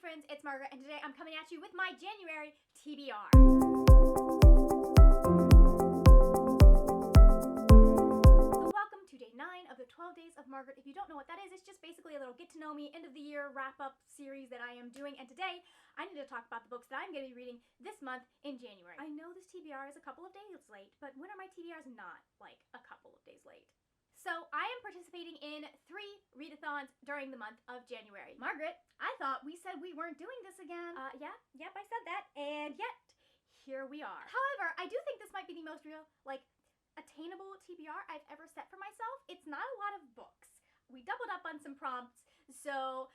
friends, it's Margaret, and today I'm coming at you with my January TBR. So welcome to day 9 of the 12 Days of Margaret. If you don't know what that is, it's just basically a little get to know me, end of the year wrap-up series that I am doing, and today I need to talk about the books that I'm going to be reading this month in January. I know this TBR is a couple of days late, but when are my TBRs not, like, a couple of days late? So I am participating in 3 readathons during the month of January. Margaret, I thought we said we weren't doing this again. Yep, I said that, and yet, here we are. However, I do think this might be the most real, attainable TBR I've ever set for myself. It's not a lot of books. We doubled up on some prompts, so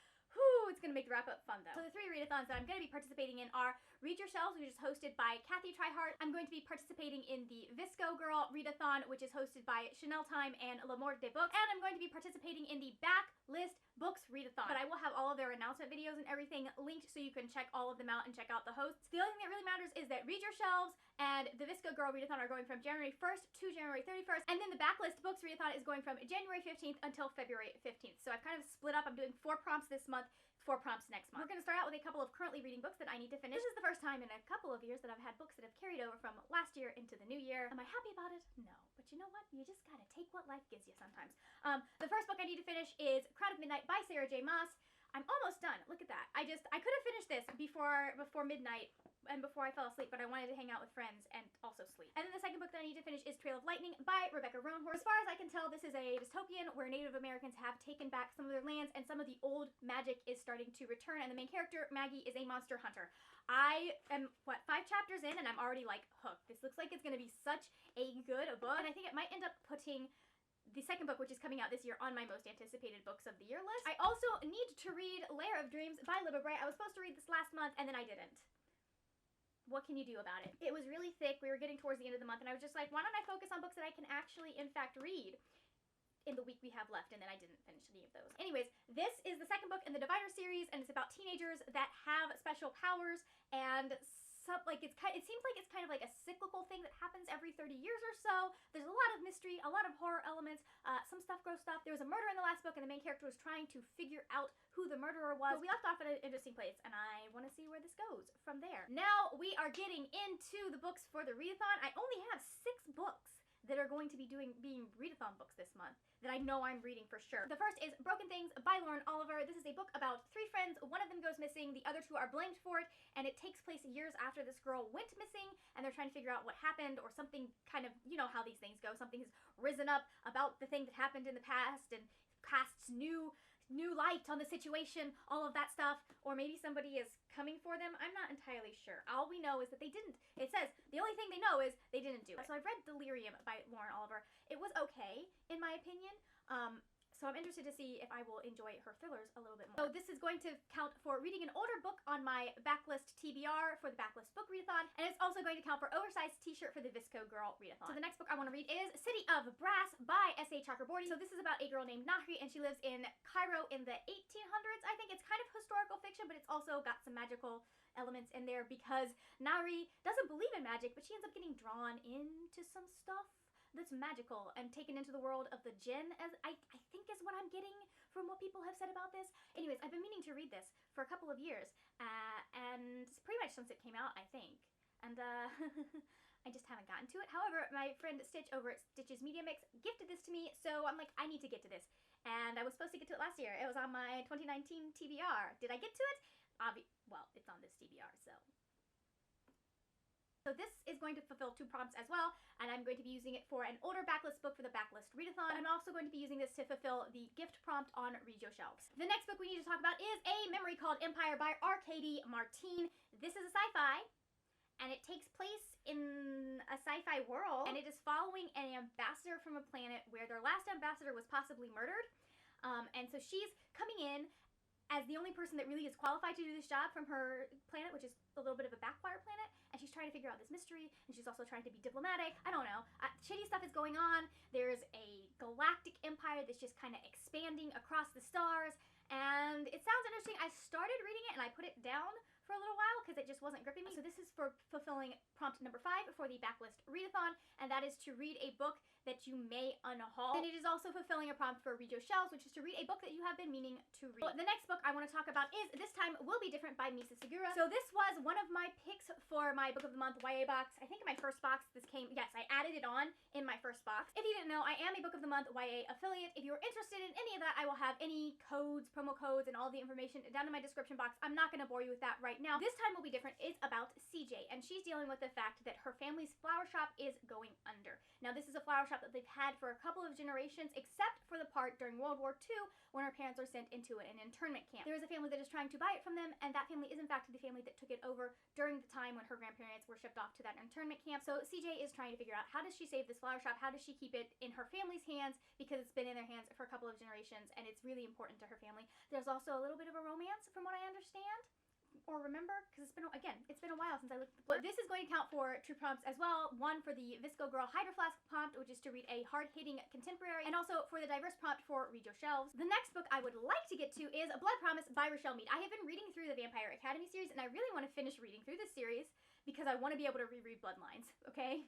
it's gonna make the wrap-up fun though. So the 3 readathons that I'm gonna be participating in are Read Your Shelves, which is hosted by Kathy Tryhart. I'm going to be participating in the VSCO Girl Readathon, which is hosted by Chanel Time and L'Amour des Books. And I'm going to be participating in the Backlist Books Readathon. But I will have all of their announcement videos and everything linked so you can check all of them out and check out the hosts. The only thing that really matters is that Read Your Shelves and the VSCO Girl Readathon are going from January 1st to January 31st. And then the Backlist Books Readathon is going from January 15th until February 15th. So I've kind of split up. I'm doing 4 prompts this month, 4 prompts next month. We're going to start out with a couple of currently reading books that I need to finish. This is the first time in a couple of years that I've had books that have carried over from last year into the new year. Am I happy about it? No. But you know what? You just gotta take what life gives you sometimes. The first book I need to finish is Crown of Midnight by Sarah J. Maas. I'm almost done. Look at that. I could have finished this before midnight and before I fell asleep, but I wanted to hang out with friends and also sleep. And then the second book that I need to finish is Trail of Lightning by Rebecca Roanhorse. As far as I can tell, this is a dystopian where Native Americans have taken back some of their lands and some of the old magic is starting to return, and the main character, Maggie, is a monster hunter. I am, 5 chapters in, and I'm already, hooked. This looks like it's going to be such a good book, and I think it might end up putting the second book, which is coming out this year, on my most anticipated books of the year list. I also need to read Lair of Dreams by Libba Bray. I was supposed to read this last month, and then I didn't. What can you do about it? It was really thick. We were getting towards the end of the month, and I was just like, why don't I focus on books that I can actually, in fact, read in the week we have left, and then I didn't finish any of those. Anyways, this is the second book in the Divider series, and it's about teenagers that have special powers, and it seems like it's kind of like a cyclical thing that happens every 30 years or so. There's a lot of mystery, a lot of horror elements, some gross stuff. There was a murder in the last book, and the main character was trying to figure out who the murderer was. But we left off at an interesting place, and I want to see where this goes from there. Now we are getting into the books for the readathon. I only have 6 books that are going to be being readathon books this month that I know I'm reading for sure. The first is Broken Things by Lauren Oliver. This is a book about 3 friends. One of them goes missing, the other 2 are blamed for it, and it takes place years after this girl went missing, and they're trying to figure out what happened, or something kind of, you know how these things go. Something has risen up about the thing that happened in the past and casts new light on the situation, all of that stuff, or maybe somebody is coming for them. I'm not entirely sure. All we know is that they didn't. It says the only thing they know is they didn't do it. So I've read Delirium by Lauren Oliver. It was okay, in my opinion. So I'm interested to see if I will enjoy her thrillers a little bit more. So this is going to count for reading an older book on my Backlist TBR for the Backlist Book Readathon, and it's also going to count for oversized t-shirt for the VSCO Girl Readathon. So the next book I want to read is City of Brass by S.A. Chakraborty. So this is about a girl named Nahri, and she lives in Cairo in the 1800s. I think it's kind of historical fiction, but it's also got some magical elements in there because Nahri doesn't believe in magic, but she ends up getting drawn into some stuff that's magical and taken into the world of the jinn, as I think is what I'm getting from what people have said about this. Anyways, I've been meaning to read this for a couple of years, and pretty much since it came out, I think. And I just haven't gotten to it. However, my friend Stitch over at Stitch's Media Mix gifted this to me, so I'm like, I need to get to this. And I was supposed to get to it last year. It was on my 2019 TBR. Did I get to it? Well, it's on this TBR, so. So this is going to fulfill 2 prompts as well, and I'm going to be using it for an older Backlist book for the Backlist Readathon. I'm also going to be using this to fulfill the gift prompt on Read Your Shelves. The next book we need to talk about is A Memory Called Empire by Arkady Martine. This is a sci-fi, and it takes place in a sci-fi world, and it is following an ambassador from a planet where their last ambassador was possibly murdered. And so she's coming in as the only person that really is qualified to do this job from her planet, which is a little bit of a backwater planet, and she's trying to figure out this mystery, and she's also trying to be diplomatic. I don't know. Shady stuff is going on. There's a galactic empire that's just kind of expanding across the stars, and it sounds interesting. I started reading it, and I put it down for a little while because it just wasn't gripping me. So this is for fulfilling prompt number 5 for the Backlist Readathon, and that is to read a book that you may unhaul. And it is also fulfilling a prompt for Read Your Shelves, which is to read a book that you have been meaning to read. The next book I want to talk about is This Time Will Be Different by Misa Segura. So this was one of my picks for my Book of the Month YA box. I think in my first box this came, yes, I added it on in my first box. If you didn't know, I am a Book of the Month YA affiliate. If you're interested in any of that, I will have any codes, promo codes, and all the information down in my description box. I'm not going to bore you with that right now. This Time Will Be Different is about CJ, and she's dealing with the fact that her family's flower shop is going under. Now, this is a flower shop that they've had for a couple of generations, except for the part during World War II when her parents are sent into an internment camp. There is a family that is trying to buy it from them, and that family is in fact the family that took it over during the time when her grandparents were shipped off to that internment camp. So CJ is trying to figure out, how does she save this flower shop? How does she keep it in her family's hands? Because it's been in their hands for a couple of generations, and it's really important to her family. There's also a little bit of a romance, from what I understand. Or remember, because it's been a while since I looked at the book. This is going to count for 2 prompts as well. One for the VSCO Girl Hydro Flask prompt, which is to read a hard-hitting contemporary, and also for the diverse prompt for Read Your Shelves. The next book I would like to get to is Blood Promise by Rochelle Mead. I have been reading through the Vampire Academy series, and I really want to finish reading through this series because I want to be able to reread Bloodlines, okay?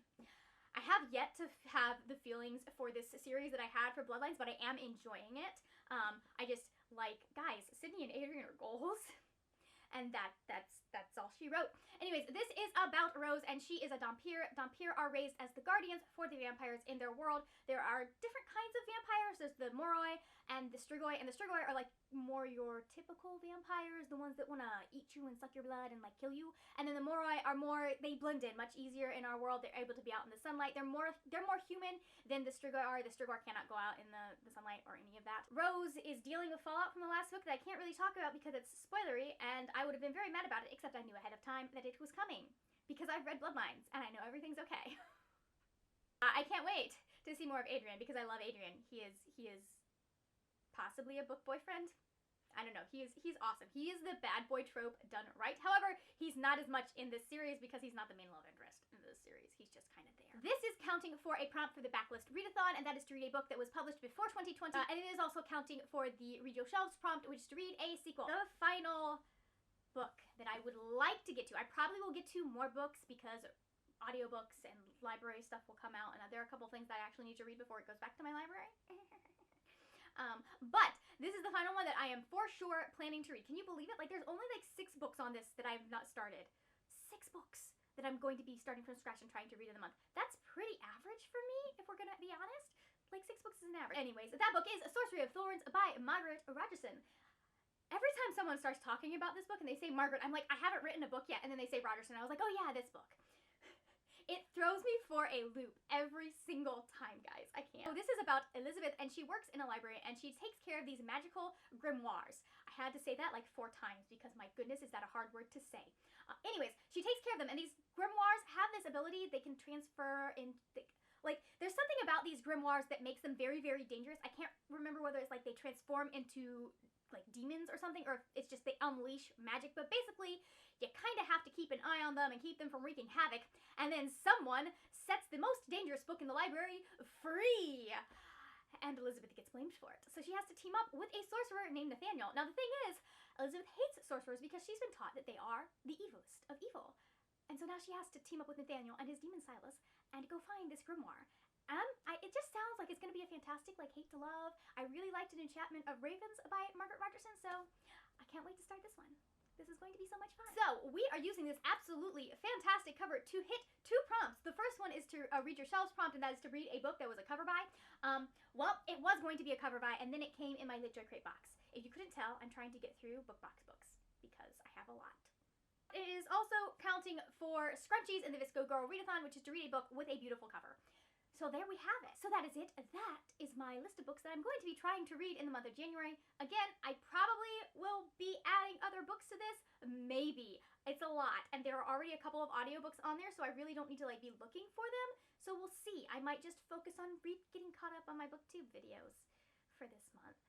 I have yet to have the feelings for this series that I had for Bloodlines, but I am enjoying it. I just, like, guys, Sydney and Adrian are goals. And that's all she wrote. Anyways, this is about Rose, and she is a Dhampir. Dhampir are raised as the guardians for the vampires in their world. There are different kinds of vampires. There's the Moroi and the Strigoi, and the Strigoi are like more your typical vampires, the ones that want to eat you and suck your blood and like kill you. And then the Moroi are more, they blend in much easier in our world. They're able to be out in the sunlight. They're more human than the Strigoi are. The Strigoi cannot go out in the sunlight or any of that. Rose is dealing with fallout from the last book that I can't really talk about because it's spoilery, and I would have been very mad about it, except I knew ahead of time that it was coming because I've read Bloodlines and I know everything's okay. I can't wait to see more of Adrian because I love Adrian. He is possibly a book boyfriend. I don't know. He's awesome. He is the bad boy trope done right. However, he's not as much in this series because he's not the main love interest in this series. He's just kind of there. This is counting for a prompt for the Backlist Readathon, and that is to read a book that was published before 2020. And it is also counting for the Read Your Shelves prompt, which is to read a sequel. The final book that I would like to get to. I probably will get to more books because audiobooks and library stuff will come out, and there are a couple things that I actually need to read before it goes back to my library. But this is the final one that I am for sure planning to read. Can you believe it? Like, there's only like 6 books on this that I've not started. 6 books that I'm going to be starting from scratch and trying to read in a month. That's pretty average for me, if we're gonna be honest. Like, 6 books is an average. Anyways, that book is Sorcery of Thorns by Margaret Rogerson. Every time someone starts talking about this book and they say Margaret, I'm like, I haven't written a book yet. And then they say Rogerson. I was like, oh yeah, this book. It throws me for a loop every single time, guys. I can't. So this is about Elizabeth, and she works in a library, and she takes care of these magical grimoires. I had to say that like 4 times because, my goodness, is that a hard word to say. Anyways, she takes care of them, and these grimoires have this ability. They can transfer in... Like, there's something about these grimoires that makes them very, very dangerous. I can't remember whether it's like they transform into like demons or something, or if it's just they unleash magic, but basically you kind of have to keep an eye on them and keep them from wreaking havoc, and then someone sets the most dangerous book in the library free, and Elizabeth gets blamed for it. So she has to team up with a sorcerer named Nathaniel. Now the thing is, Elizabeth hates sorcerers because she's been taught that they are the evilest of evil, and so now she has to team up with Nathaniel and his demon Silas and go find this grimoire. It just sounds like it's going to be a fantastic, like, hate to love. I really liked an Enchantment of Ravens by Margaret Rogerson, so I can't wait to start this one. This is going to be so much fun. So, we are using this absolutely fantastic cover to hit 2 prompts. The first one is to read your shelves prompt, and that is to read a book that was a cover by. Well, it was going to be a cover by, and then it came in my Lit Joy Crate box. If you couldn't tell, I'm trying to get through book box books because I have a lot. It is also counting for Scrunchies in the VSCO Girl Readathon, which is to read a book with a beautiful cover. So there we have it. So that is it. That is my list of books that I'm going to be trying to read in the month of January. Again, I probably will be adding other books to this. Maybe. It's a lot. And there are already a couple of audiobooks on there, so I really don't need to like be looking for them. So we'll see. I might just focus on getting caught up on my booktube videos for this month.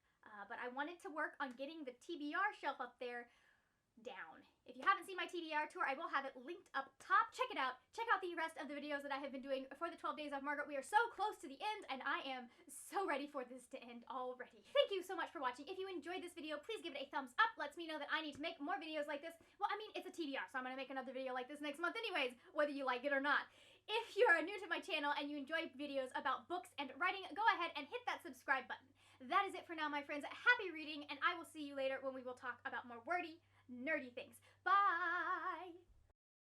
But I wanted to work on getting the TBR shelf up there down. If you haven't seen my TBR tour, I will have it linked up top. Check it out. Check out the rest of the videos that I have been doing for the 12 Days of Margaret. We are so close to the end, and I am so ready for this to end already. Thank you so much for watching. If you enjoyed this video, please give it a thumbs up. Lets me know that I need to make more videos like this. Well, I mean, it's a TBR, so I'm going to make another video like this next month anyways, whether you like it or not. If you are new to my channel and you enjoy videos about books and writing, go ahead and hit that subscribe button. That is it for now, my friends. Happy reading, and I will see you later when we will talk about more wordy, nerdy things. Bye!